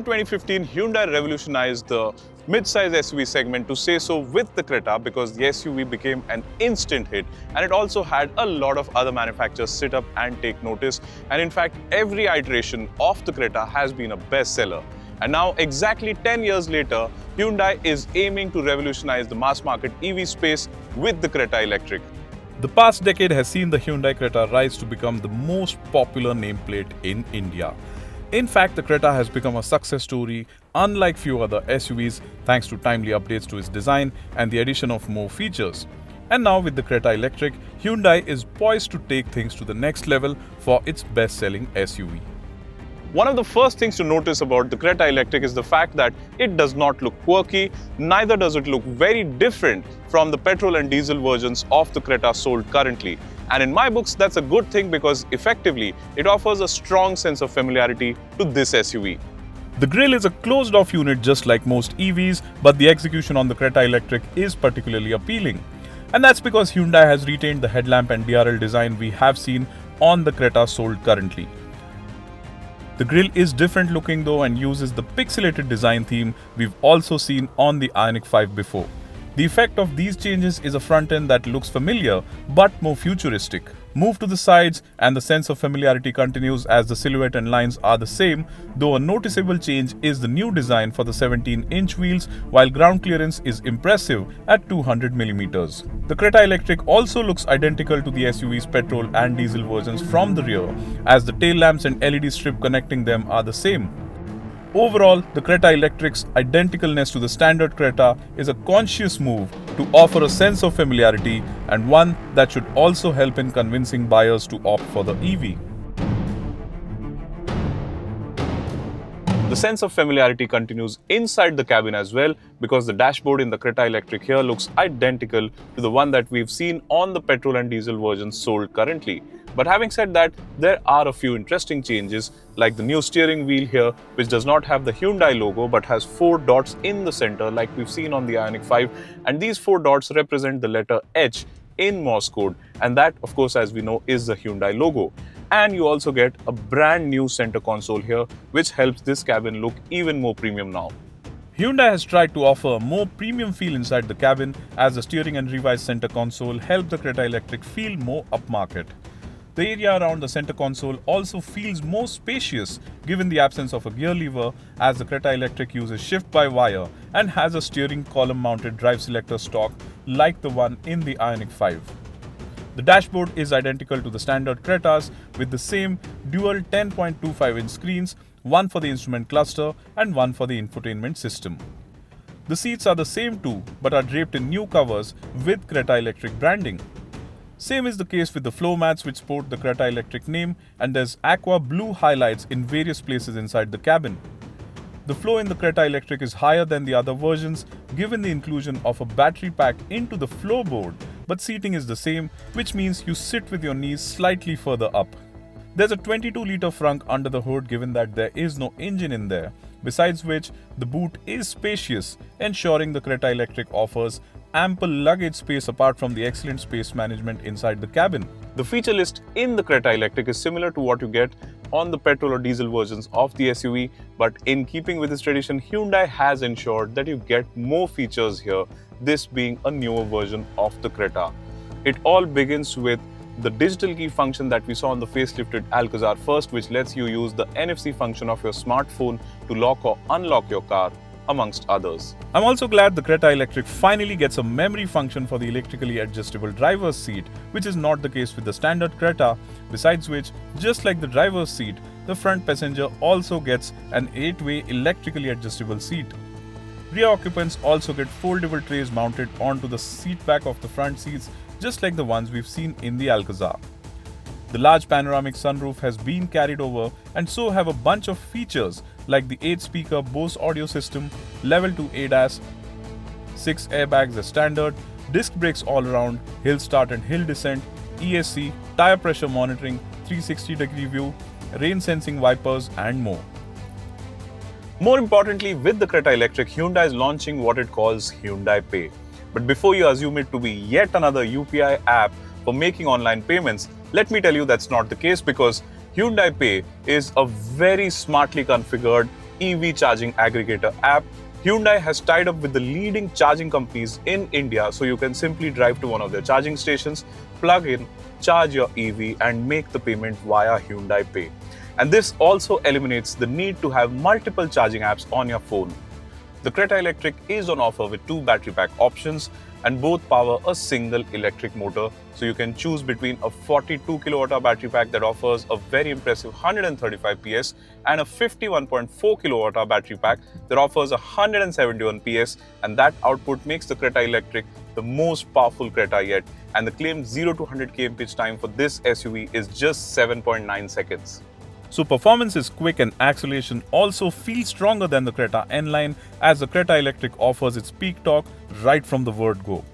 in 2015, Hyundai revolutionized the mid-size SUV segment, to say so, with the Creta, because the SUV became an instant hit, and it also had a lot of other manufacturers sit up and take notice. And in fact, every iteration of the Creta has been a bestseller. And now, exactly 10 years later, Hyundai is aiming to revolutionize the mass market EV space with the Creta Electric. The past decade has seen the Hyundai Creta rise to become the most popular nameplate in India. In fact, the Creta has become a success story unlike few other SUVs thanks to timely updates to its design and the addition of more features. And now with the Creta Electric, Hyundai is poised to take things to the next level for its best-selling SUV. One of the first things to notice about the Creta Electric is the fact that it does not look quirky, neither does it look very different from the petrol and diesel versions of the Creta sold currently. And in my books, that's a good thing, because effectively, it offers a strong sense of familiarity to this SUV. The grille is a closed-off unit just like most EVs, but the execution on the Creta Electric is particularly appealing. And that's because Hyundai has retained the headlamp and DRL design we have seen on the Creta sold currently. The grille is different looking though and uses the pixelated design theme we've also seen on the Ioniq 5 before. The effect of these changes is a front end that looks familiar but more futuristic. Move to the sides and the sense of familiarity continues as the silhouette and lines are the same, though a noticeable change is the new design for the 17-inch wheels, while ground clearance is impressive at 200mm. The Creta Electric also looks identical to the SUV's petrol and diesel versions from the rear, as the tail lamps and LED strip connecting them are the same. Overall, the Creta Electric's identicalness to the standard Creta is a conscious move to offer a sense of familiarity, and one that should also help in convincing buyers to opt for the EV. The sense of familiarity continues inside the cabin as well, because the dashboard in the Creta Electric here looks identical to the one that we've seen on the petrol and diesel versions sold currently. But having said that, there are a few interesting changes, like the new steering wheel here, which does not have the Hyundai logo but has 4 dots in the center like we've seen on the Ioniq 5, and these 4 dots represent the letter H in Morse code, and that, of course, as we know, is the Hyundai logo. And you also get a brand new center console here, which helps this cabin look even more premium now. Hyundai has tried to offer a more premium feel inside the cabin, as the steering and revised center console help the Creta Electric feel more upmarket. The area around the center console also feels more spacious given the absence of a gear lever, as the Creta Electric uses shift-by-wire and has a steering column mounted drive selector stock like the one in the Ioniq 5. The dashboard is identical to the standard Cretas with the same dual 10.25-inch screens, one for the instrument cluster and one for the infotainment system. The seats are the same too, but are draped in new covers with Creta Electric branding. Same is the case with the floor mats, which sport the Creta Electric name, and there's aqua blue highlights in various places inside the cabin. The flow in the Creta Electric is higher than the other versions given the inclusion of a battery pack into the floorboard, but seating is the same, which means you sit with your knees slightly further up. There's a 22-litre frunk under the hood given that there is no engine in there, besides which the boot is spacious, ensuring the Creta Electric offers ample luggage space apart from the excellent space management inside the cabin. The feature list in the Creta Electric is similar to what you get on the petrol or diesel versions of the SUV, but in keeping with this tradition, Hyundai has ensured that you get more features here, this being a newer version of the Creta. It all begins with the digital key function that we saw on the facelifted Alcazar first, which lets you use the NFC function of your smartphone to lock or unlock your car, amongst others. I'm also glad the Creta Electric finally gets a memory function for the electrically adjustable driver's seat, which is not the case with the standard Creta, besides which, just like the driver's seat, the front passenger also gets an 8-way electrically adjustable seat. Rear occupants also get foldable trays mounted onto the seat back of the front seats, just like the ones we've seen in the Alcazar. The large panoramic sunroof has been carried over, and so have a bunch of features like the 8-speaker Bose audio system, level 2 ADAS, 6 airbags as standard, disc brakes all around, hill start and hill descent, ESC, tire pressure monitoring, 360-degree view, rain sensing wipers, and more. More importantly, with the Creta Electric, Hyundai is launching what it calls Hyundai Pay. But before you assume it to be yet another UPI app for making online payments, let me tell you that's not the case, because Hyundai Pay is a very smartly configured EV charging aggregator app, Hyundai has tied up with the leading charging companies in India, so you can simply drive to one of their charging stations, plug in, charge your EV, and make the payment via Hyundai Pay. And this also eliminates the need to have multiple charging apps on your phone. The Creta Electric is on offer with two battery pack options, and both power a single electric motor. So you can choose between a 42 kWh battery pack that offers a very impressive 135 PS and a 51.4 kWh battery pack that offers 171 PS, and that output makes the Creta Electric the most powerful Creta yet, and the claimed 0 to 100 kmph time for this SUV is just 7.9 seconds. So performance is quick and acceleration also feels stronger than the Creta N-Line, as the Creta Electric offers its peak torque right from the word go.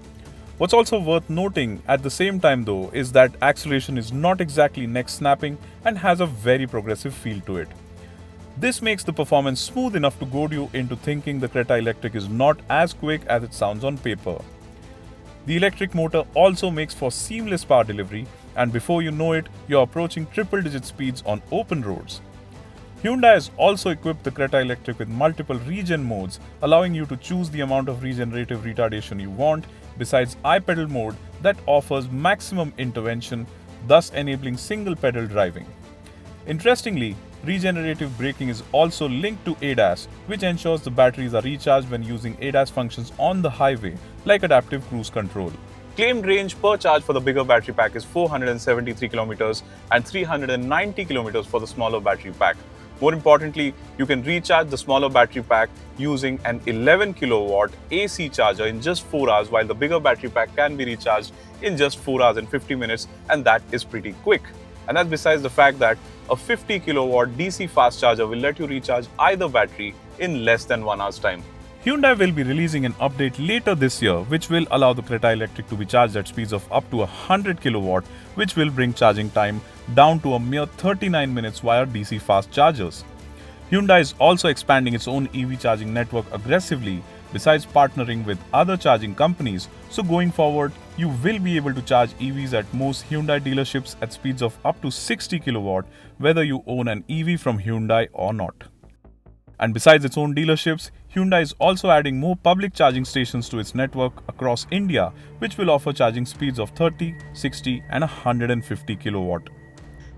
What's also worth noting at the same time though is that acceleration is not exactly neck snapping and has a very progressive feel to it. This makes the performance smooth enough to goad you into thinking the Creta Electric is not as quick as it sounds on paper. The electric motor also makes for seamless power delivery, and before you know it, you're approaching triple-digit speeds on open roads. Hyundai has also equipped the Creta Electric with multiple regen modes, allowing you to choose the amount of regenerative retardation you want, besides iPedal mode that offers maximum intervention, thus enabling single-pedal driving. Interestingly, regenerative braking is also linked to ADAS, which ensures the batteries are recharged when using ADAS functions on the highway, like adaptive cruise control. Claimed range per charge for the bigger battery pack is 473 kilometers and 390 kilometers for the smaller battery pack. More importantly, you can recharge the smaller battery pack using an 11 kilowatt AC charger in just 4 hours, while the bigger battery pack can be recharged in just 4 hours and 50 minutes, and that is pretty quick. And that's besides the fact that a 50 kilowatt DC fast charger will let you recharge either battery in less than 1 hour's time. Hyundai will be releasing an update later this year which will allow the Creta Electric to be charged at speeds of up to 100 kW, which will bring charging time down to a mere 39 minutes via DC fast chargers. Hyundai is also expanding its own EV charging network aggressively, besides partnering with other charging companies, so going forward, you will be able to charge EVs at most Hyundai dealerships at speeds of up to 60 kW, whether you own an EV from Hyundai or not. And besides its own dealerships, Hyundai is also adding more public charging stations to its network across India, which will offer charging speeds of 30, 60 and 150 kW.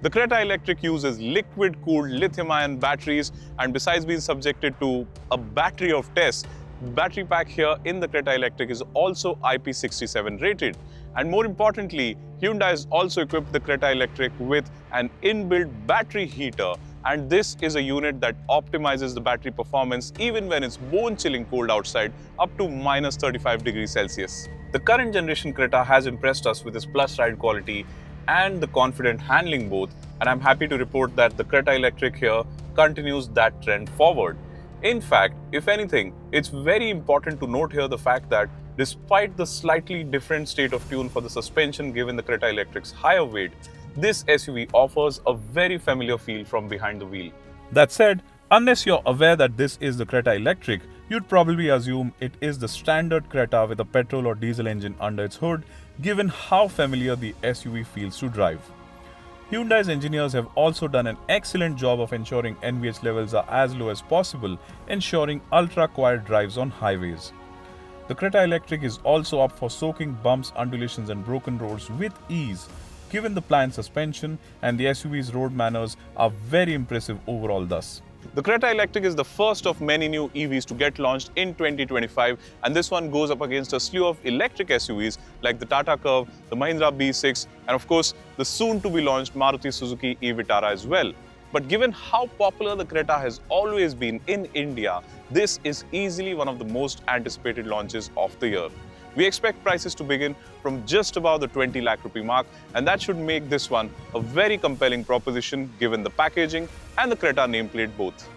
The Creta Electric uses liquid-cooled lithium-ion batteries, and besides being subjected to a battery of tests, the battery pack here in the Creta Electric is also IP67 rated. And more importantly, Hyundai has also equipped the Creta Electric with an inbuilt battery heater, and this is a unit that optimizes the battery performance even when it's bone-chilling cold outside, up to minus 35 degrees Celsius. The current generation Creta has impressed us with its plus ride quality and the confident handling both, and I'm happy to report that the Creta Electric here continues that trend forward. In fact, if anything, it's very important to note here the fact that despite the slightly different state of tune for the suspension given the Creta Electric's higher weight, this SUV offers a very familiar feel from behind the wheel. That said, unless you're aware that this is the Creta Electric, you'd probably assume it is the standard Creta with a petrol or diesel engine under its hood, given how familiar the SUV feels to drive. Hyundai's engineers have also done an excellent job of ensuring NVH levels are as low as possible, ensuring ultra-quiet drives on highways. The Creta Electric is also up for soaking bumps, undulations and broken roads with ease, given the pliant suspension, and the SUV's road manners are very impressive overall thus. The Creta Electric is the first of many new EVs to get launched in 2025, and this one goes up against a slew of electric SUVs like the Tata Curvv, the Mahindra B6, and of course the soon-to-be launched Maruti Suzuki e-Vitara as well. But given how popular the Creta has always been in India, this is easily one of the most anticipated launches of the year. We expect prices to begin from just above the 20 lakh rupee mark, and that should make this one a very compelling proposition given the packaging and the Creta nameplate both.